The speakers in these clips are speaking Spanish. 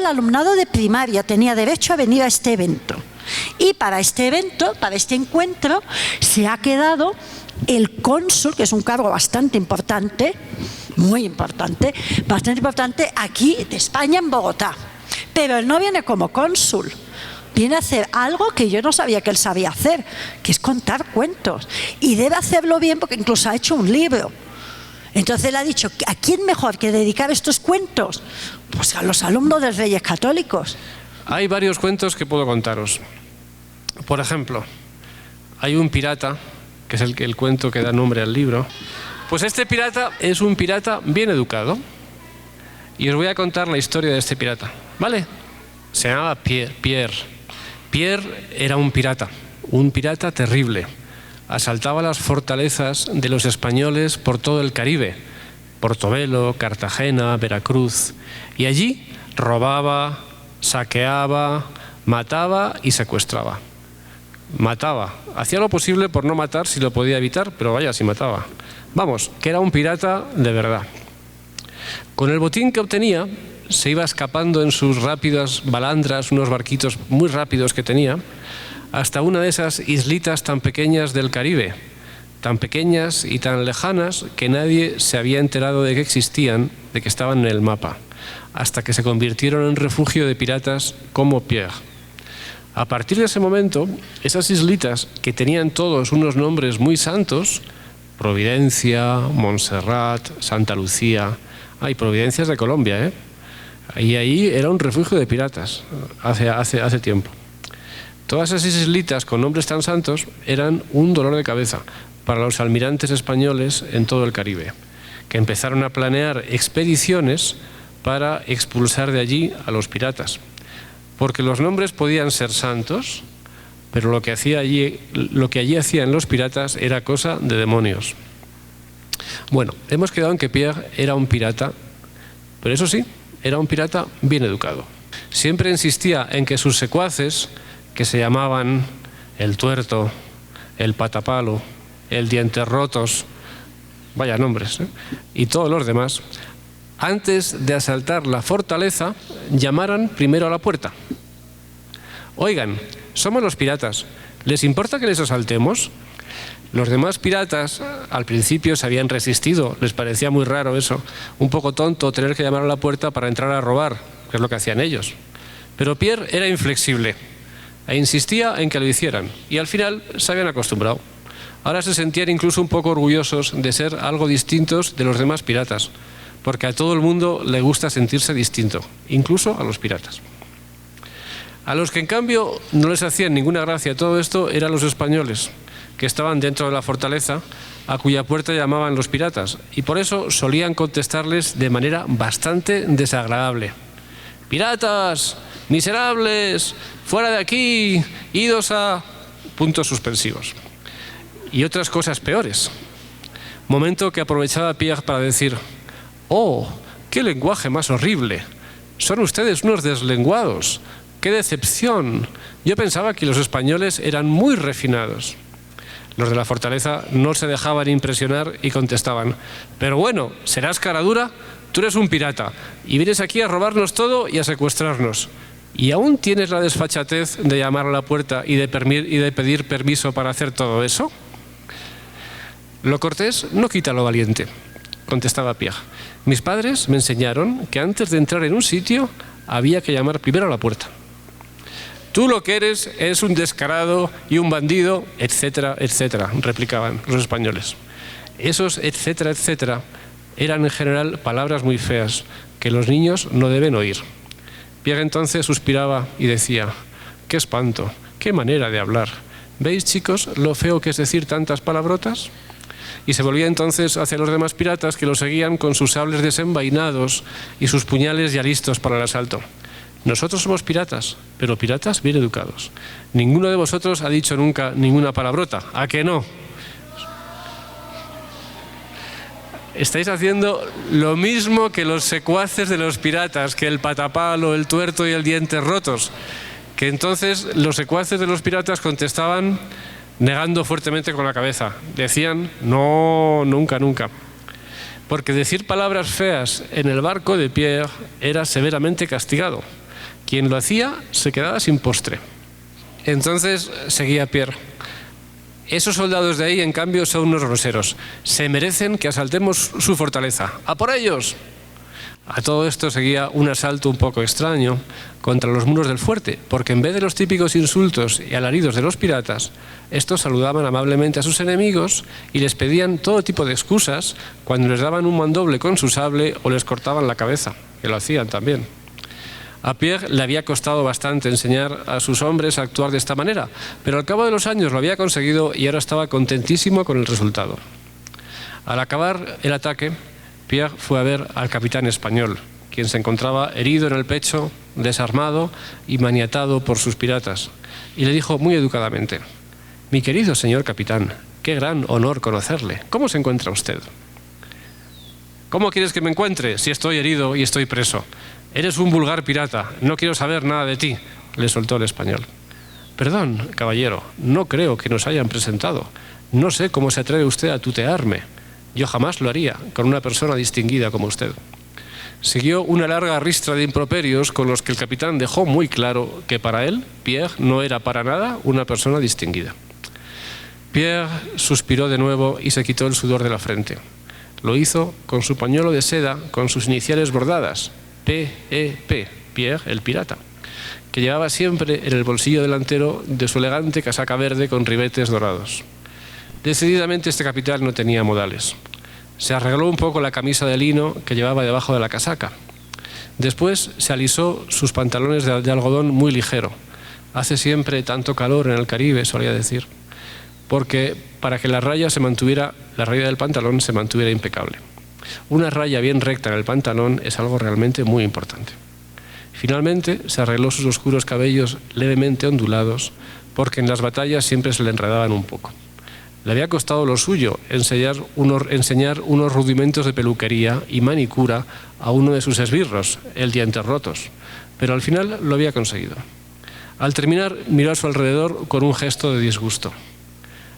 alumnado de primaria tenía derecho a venir a este evento. Y para este evento, para este encuentro, se ha quedado el cónsul, que es un cargo bastante importante, muy importante, bastante importante aquí de España en Bogotá. Pero él no viene como cónsul, viene a hacer algo que yo no sabía que él sabía hacer, que es contar cuentos. Y debe hacerlo bien porque incluso ha hecho un libro. Entonces él ha dicho, ¿a quién mejor que dedicar estos cuentos? Pues a los alumnos de los Reyes Católicos. Hay varios cuentos que puedo contaros. Por ejemplo, hay un pirata, que es el cuento que da nombre al libro. Pues este pirata es un pirata bien educado. Y os voy a contar la historia de este pirata, ¿vale? Se llamaba Pierre. Pierre era un pirata terrible. Asaltaba las fortalezas de los españoles por todo el Caribe, Portobelo, Cartagena, Veracruz, y allí robaba, saqueaba, mataba y secuestraba. Mataba, hacía lo posible por no matar si lo podía evitar, pero vaya, si mataba. Vamos, que era un pirata de verdad. Con el botín que obtenía, se iba escapando en sus rápidas balandras, unos barquitos muy rápidos que tenía, hasta una de esas islitas tan pequeñas del Caribe, tan pequeñas y tan lejanas que nadie se había enterado de que existían, de que estaban en el mapa, hasta que se convirtieron en refugio de piratas como Pierre. A partir de ese momento, esas islitas, que tenían todos unos nombres muy santos, Providencia, Montserrat, Santa Lucía, hay Providencias de Colombia, ¿eh? Y ahí era un refugio de piratas, hace tiempo. Todas esas islitas con nombres tan santos eran un dolor de cabeza para los almirantes españoles en todo el Caribe, que empezaron a planear expediciones para expulsar de allí a los piratas. Porque los nombres podían ser santos, pero lo que allí hacían los piratas era cosa de demonios. Bueno, hemos quedado en que Pierre era un pirata, pero eso sí, era un pirata bien educado. Siempre insistía en que sus secuaces, que se llamaban el Tuerto, el Patapalo, el Dientes Rotos, vaya nombres, ¿eh? Y todos los demás, antes de asaltar la fortaleza, llamaran primero a la puerta. Oigan, somos los piratas, ¿les importa que les asaltemos? Los demás piratas al principio se habían resistido, les parecía muy raro eso, un poco tonto tener que llamar a la puerta para entrar a robar, que es lo que hacían ellos. Pero Pierre era inflexible e insistía en que lo hicieran, y al final se habían acostumbrado. Ahora se sentían incluso un poco orgullosos de ser algo distintos de los demás piratas, porque a todo el mundo le gusta sentirse distinto, incluso a los piratas. A los que en cambio no les hacían ninguna gracia todo esto eran los españoles, que estaban dentro de la fortaleza, a cuya puerta llamaban los piratas, y por eso solían contestarles de manera bastante desagradable. ¡Piratas! ¡Miserables! ¡Fuera de aquí! ¡Idos a...! Puntos suspensivos. Y otras cosas peores. Momento que aprovechaba Pierre para decir: ¡oh, qué lenguaje más horrible! Son ustedes unos deslenguados. ¡Qué decepción! Yo pensaba que los españoles eran muy refinados. Los de la fortaleza no se dejaban impresionar y contestaban: pero bueno, ¿serás cara dura? Tú eres un pirata y vienes aquí a robarnos todo y a secuestrarnos. ¿Y aún tienes la desfachatez de llamar a la puerta y de pedir permiso para hacer todo eso? Lo cortés no quita lo valiente, contestaba Pierre. Mis padres me enseñaron que antes de entrar en un sitio había que llamar primero a la puerta. Tú lo que eres es un descarado y un bandido, etcétera, etcétera, replicaban los españoles. Esos etcétera, etcétera eran en general palabras muy feas que los niños no deben oír. Pierre entonces suspiraba y decía: ¡qué espanto! ¡Qué manera de hablar! ¿Veis, chicos, lo feo que es decir tantas palabrotas? Y se volvía entonces hacia los demás piratas, que lo seguían con sus sables desenvainados y sus puñales ya listos para el asalto. Nosotros somos piratas, pero piratas bien educados. Ninguno de vosotros ha dicho nunca ninguna palabrota, ¿a que no? Estáis haciendo lo mismo que los secuaces de los piratas, que el Patapalo, el Tuerto y el Dientes Rotos, que entonces los secuaces de los piratas contestaban negando fuertemente con la cabeza. Decían: no, nunca, nunca. Porque decir palabras feas en el barco de Pierre era severamente castigado. Quien lo hacía se quedaba sin postre. Entonces seguía Pierre. Esos soldados de ahí, en cambio, son unos groseros. Se merecen que asaltemos su fortaleza. ¡A por ellos! A todo esto seguía un asalto un poco extraño contra los muros del fuerte, porque en vez de los típicos insultos y alaridos de los piratas, estos saludaban amablemente a sus enemigos y les pedían todo tipo de excusas cuando les daban un mandoble con su sable o les cortaban la cabeza, que lo hacían también. A Pierre le había costado bastante enseñar a sus hombres a actuar de esta manera, pero al cabo de los años lo había conseguido y ahora estaba contentísimo con el resultado. Al acabar el ataque, Pierre fue a ver al capitán español, quien se encontraba herido en el pecho, desarmado y maniatado por sus piratas, y le dijo muy educadamente: «Mi querido señor capitán, qué gran honor conocerle. ¿Cómo se encuentra usted?» «¿Cómo quieres que me encuentre si estoy herido y estoy preso? Eres un vulgar pirata, no quiero saber nada de ti», le soltó el español. «Perdón, caballero, no creo que nos hayan presentado. No sé cómo se atreve usted a tutearme. Yo jamás lo haría con una persona distinguida como usted». Siguió una larga ristra de improperios con los que el capitán dejó muy claro que para él, Pierre, no era para nada una persona distinguida. Pierre suspiró de nuevo y se quitó el sudor de la frente. Lo hizo con su pañuelo de seda con sus iniciales bordadas, P.E.P., Pierre el pirata, que llevaba siempre en el bolsillo delantero de su elegante casaca verde con ribetes dorados. Decididamente este capitán no tenía modales. Se arregló un poco la camisa de lino que llevaba debajo de la casaca. Después se alisó sus pantalones de algodón muy ligero. Hace siempre tanto calor en el Caribe, solía decir, porque para que la raya del pantalón se mantuviera impecable. Una raya bien recta en el pantalón es algo realmente muy importante. Finalmente se arregló sus oscuros cabellos levemente ondulados, porque en las batallas siempre se le enredaban un poco. Le había costado lo suyo enseñar unos rudimentos de peluquería y manicura a uno de sus esbirros, el Dientes Rotos, pero al final lo había conseguido. Al terminar, miró a su alrededor con un gesto de disgusto.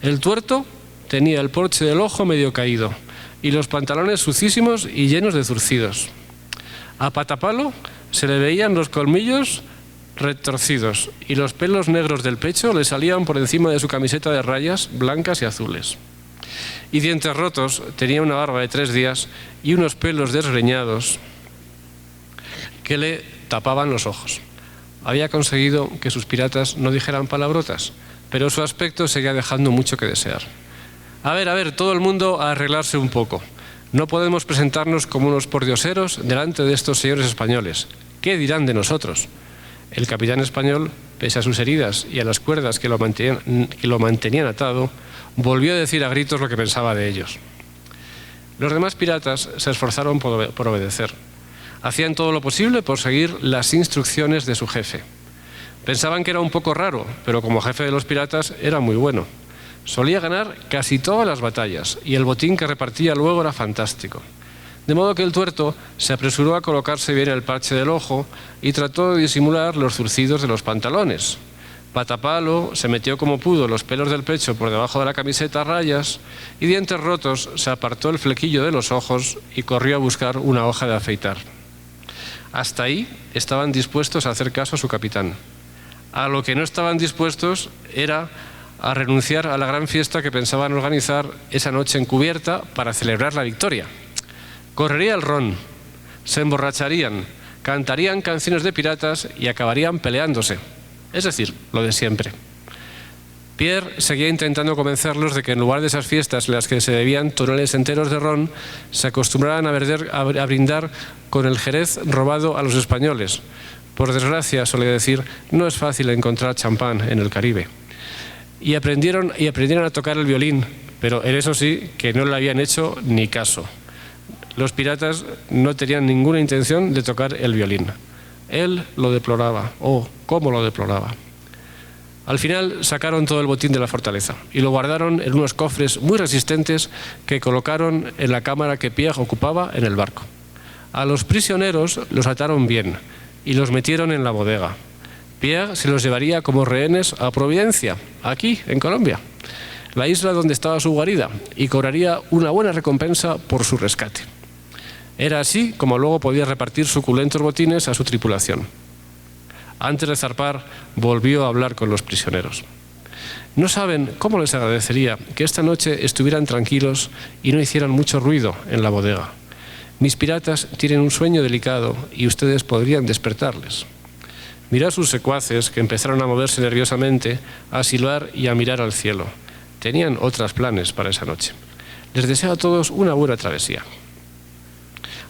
El tuerto tenía el porche del ojo medio caído y los pantalones sucísimos y llenos de zurcidos. A Patapalo se le veían los colmillos retorcidos y los pelos negros del pecho le salían por encima de su camiseta de rayas blancas y azules. Y Dientes Rotos tenía una barba de 3 días y unos pelos desgreñados que le tapaban los ojos. Había conseguido que sus piratas no dijeran palabrotas, pero su aspecto seguía dejando mucho que desear. A ver, todo el mundo a arreglarse un poco. No podemos presentarnos como unos pordioseros delante de estos señores españoles. ¿Qué dirán de nosotros? El capitán español, pese a sus heridas y a las cuerdas que lo mantenían atado, volvió a decir a gritos lo que pensaba de ellos. Los demás piratas se esforzaron por obedecer. Hacían todo lo posible por seguir las instrucciones de su jefe. Pensaban que era un poco raro, pero como jefe de los piratas era muy bueno. Solía ganar casi todas las batallas y el botín que repartía luego era fantástico. De modo que el tuerto se apresuró a colocarse bien el parche del ojo y trató de disimular los zurcidos de los pantalones. Patapalo se metió como pudo los pelos del pecho por debajo de la camiseta a rayas y Dientes Rotos se apartó el flequillo de los ojos y corrió a buscar una hoja de afeitar. Hasta ahí estaban dispuestos a hacer caso a su capitán. A lo que no estaban dispuestos era a renunciar a la gran fiesta que pensaban organizar esa noche en cubierta para celebrar la victoria. Correría el ron, se emborracharían, cantarían canciones de piratas y acabarían peleándose. Es decir, lo de siempre. Pierre seguía intentando convencerlos de que en lugar de esas fiestas en las que se bebían toneladas enteros de ron, se acostumbraban a brindar con el jerez robado a los españoles. Por desgracia, solía decir, no es fácil encontrar champán en el Caribe. Y aprendieron a tocar el violín, pero en eso sí que no le habían hecho ni caso. Los piratas no tenían ninguna intención de tocar el violín. Él lo deploraba. Oh, cómo lo deploraba. Al final sacaron todo el botín de la fortaleza y lo guardaron en unos cofres muy resistentes que colocaron en la cámara que Pierre ocupaba en el barco. A los prisioneros los ataron bien y los metieron en la bodega. Pierre se los llevaría como rehenes a Providencia, aquí, en Colombia, la isla donde estaba su guarida, y cobraría una buena recompensa por su rescate. Era así como luego podía repartir suculentos botines a su tripulación. Antes de zarpar, volvió a hablar con los prisioneros. No saben cómo les agradecería que esta noche estuvieran tranquilos y no hicieran mucho ruido en la bodega. Mis piratas tienen un sueño delicado y ustedes podrían despertarles. Miró a sus secuaces, que empezaron a moverse nerviosamente, a silbar y a mirar al cielo. Tenían otros planes para esa noche. Les deseo a todos una buena travesía.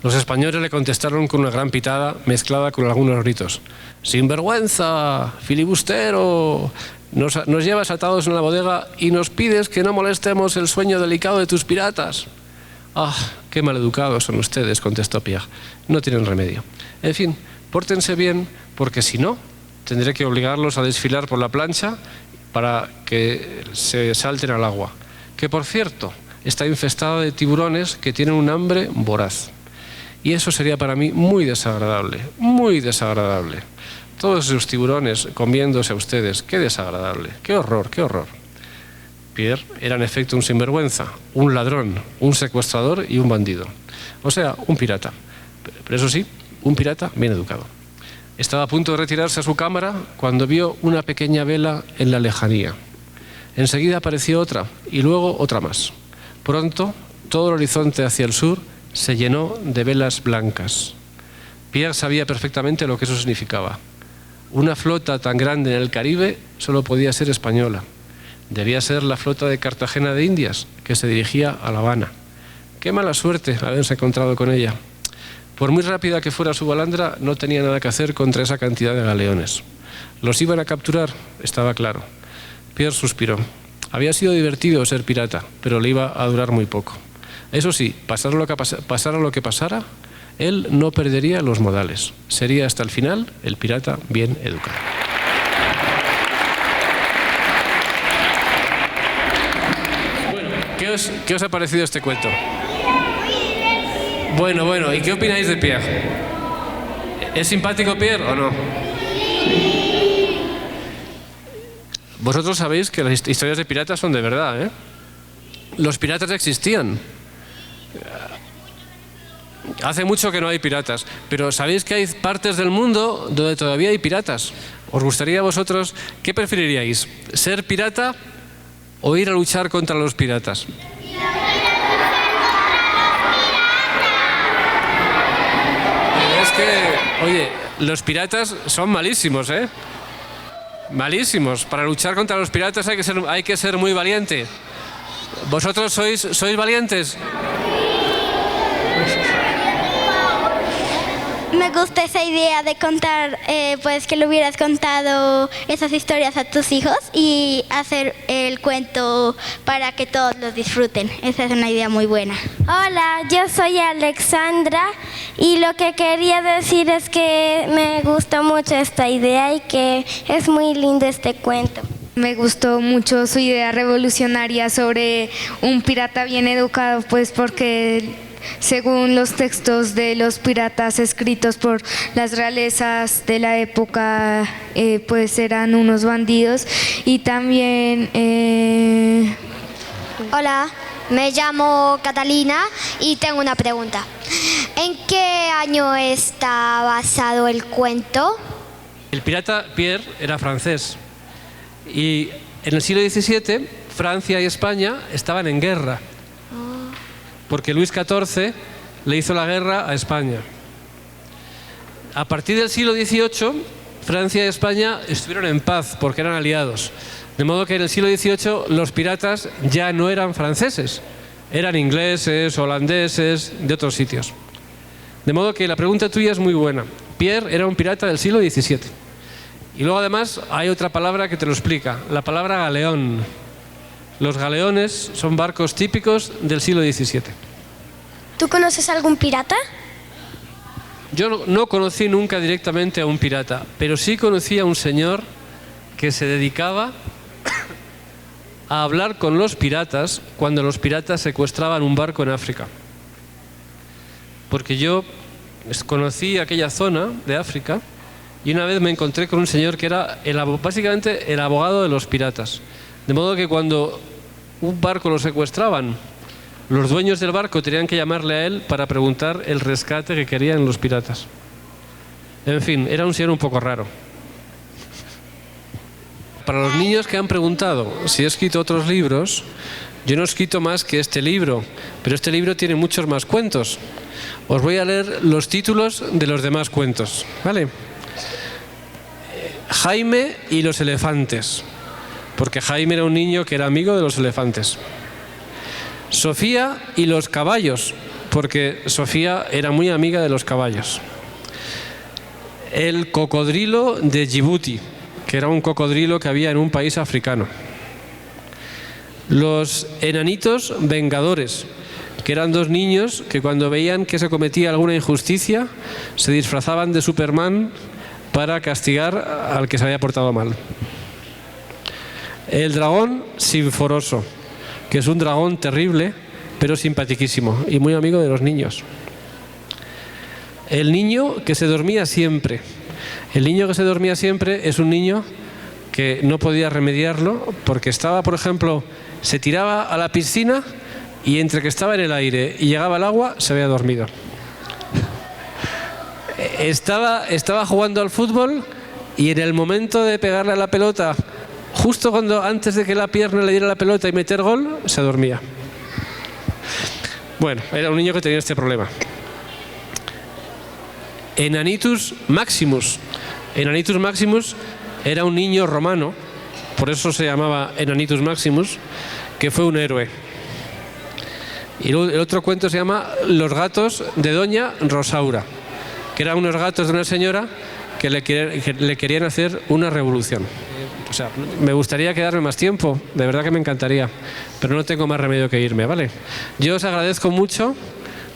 Los españoles le contestaron con una gran pitada mezclada con algunos gritos. ¡Sinvergüenza! ¡Filibustero! Nos llevas atados en la bodega y nos pides que no molestemos el sueño delicado de tus piratas. ¡Ah, qué maleducados son ustedes!, contestó Pierre. No tienen remedio. En fin, pórtense bien, porque si no, tendré que obligarlos a desfilar por la plancha para que se salten al agua, que por cierto está infestada de tiburones que tienen un hambre voraz. Y eso sería para mí muy desagradable, muy desagradable. Todos esos tiburones comiéndose a ustedes, qué desagradable, qué horror, qué horror. Pierre era en efecto un sinvergüenza, un ladrón, un secuestrador y un bandido. O sea, un pirata. Pero eso sí, un pirata bien educado. Estaba a punto de retirarse a su cámara cuando vio una pequeña vela en la lejanía. Enseguida apareció otra y luego otra más. Pronto, todo el horizonte hacia el sur se llenó de velas blancas. Pierre sabía perfectamente lo que eso significaba. Una flota tan grande en el Caribe solo podía ser española. Debía ser la flota de Cartagena de Indias, que se dirigía a La Habana. Qué mala suerte haberse encontrado con ella. Por muy rápida que fuera su balandra, no tenía nada que hacer contra esa cantidad de galeones. Los iban a capturar, estaba claro. Pierre suspiró. Había sido divertido ser pirata, pero le iba a durar muy poco. Eso sí, pasara lo que pasara, él no perdería los modales. Sería hasta el final el pirata bien educado. Bueno, ¿qué os ha parecido este cuento? Bueno, ¿y qué opináis de Pierre? ¿Es simpático Pierre o no? Vosotros sabéis que las historias de piratas son de verdad, ¿eh? Los piratas existían. Hace mucho que no hay piratas, pero sabéis que hay partes del mundo donde todavía hay piratas. ¿Os gustaría a vosotros, qué preferiríais? ¿Ser pirata o ir a luchar contra los piratas? Es que, oye, los piratas son malísimos, ¿eh? Malísimos. Para luchar contra los piratas hay que ser muy valiente. ¿Vosotros sois valientes? Me gusta esa idea de contar, pues que le hubieras contado esas historias a tus hijos y hacer el cuento para que todos los disfruten. Esa es una idea muy buena. Hola, yo soy Alexandra y lo que quería decir es que me gustó mucho esta idea y que es muy lindo este cuento. Me gustó mucho su idea revolucionaria sobre un pirata bien educado, pues porque según los textos de los piratas escritos por las realezas de la época, pues eran unos bandidos. Y también... Hola, me llamo Catalina y tengo una pregunta. ¿En qué año está basado el cuento? El pirata Pierre era francés y en el siglo XVII Francia y España estaban en guerra. Porque Luis XIV le hizo la guerra a España. A partir del siglo XVIII, Francia y España estuvieron en paz porque eran aliados. De modo que en el siglo XVIII los piratas ya no eran franceses, eran ingleses, holandeses, de otros sitios. De modo que la pregunta tuya es muy buena. Pierre era un pirata del siglo XVII. Y luego además hay otra palabra que te lo explica, la palabra galeón. Los galeones son barcos típicos del siglo XVII. ¿Tú conoces algún pirata? Yo no conocí nunca directamente a un pirata, pero sí conocí a un señor que se dedicaba a hablar con los piratas cuando los piratas secuestraban un barco en África. Porque yo conocí aquella zona de África y una vez me encontré con un señor que era básicamente el abogado de los piratas. De modo que cuando un barco lo secuestraban, los dueños del barco tenían que llamarle a él para preguntar el rescate que querían los piratas. En fin, era un señor un poco raro. para los niños que han preguntado si he escrito otros libros, yo no he escrito más que este libro, pero este libro tiene muchos más cuentos. Os voy a leer los títulos de los demás cuentos, ¿vale? Jaime y los elefantes, porque Jaime era un niño que era amigo de los elefantes. Sofía y los caballos, porque Sofía era muy amiga de los caballos. El cocodrilo de Djibouti, que era un cocodrilo que había en un país africano. Los enanitos vengadores, que eran dos niños que cuando veían que se cometía alguna injusticia se disfrazaban de Superman para castigar al que se había portado mal. El dragón sinforoso, que es un dragón terrible pero simpaticísimo y muy amigo de los niños. El niño que se dormía siempre. El niño que se dormía siempre es un niño que no podía remediarlo porque estaba, por ejemplo, se tiraba a la piscina y entre que estaba en el aire y llegaba el agua se había dormido. Estaba jugando al fútbol y en el momento de pegarle a la pelota, justo antes de que la pierna le diera la pelota y meter gol, se dormía. Bueno, era un niño que tenía este problema. Enanitus Maximus. Enanitus Maximus era un niño romano, por eso se llamaba Enanitus Maximus, que fue un héroe. Y el otro cuento se llama Los gatos de Doña Rosaura, que eran unos gatos de una señora que le querían hacer una revolución. O sea, me gustaría quedarme más tiempo, de verdad que me encantaría, pero no tengo más remedio que irme, ¿vale? Yo os agradezco mucho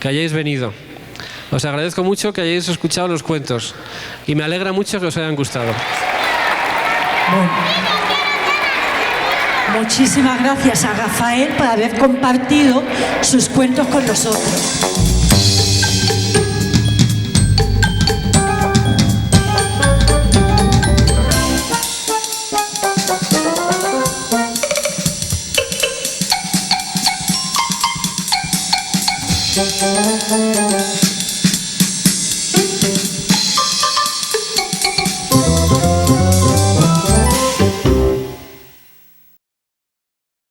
que hayáis venido. Os agradezco mucho que hayáis escuchado los cuentos y me alegra mucho que os hayan gustado. Bueno. Muchísimas gracias a Rafael por haber compartido sus cuentos con nosotros. Thank you.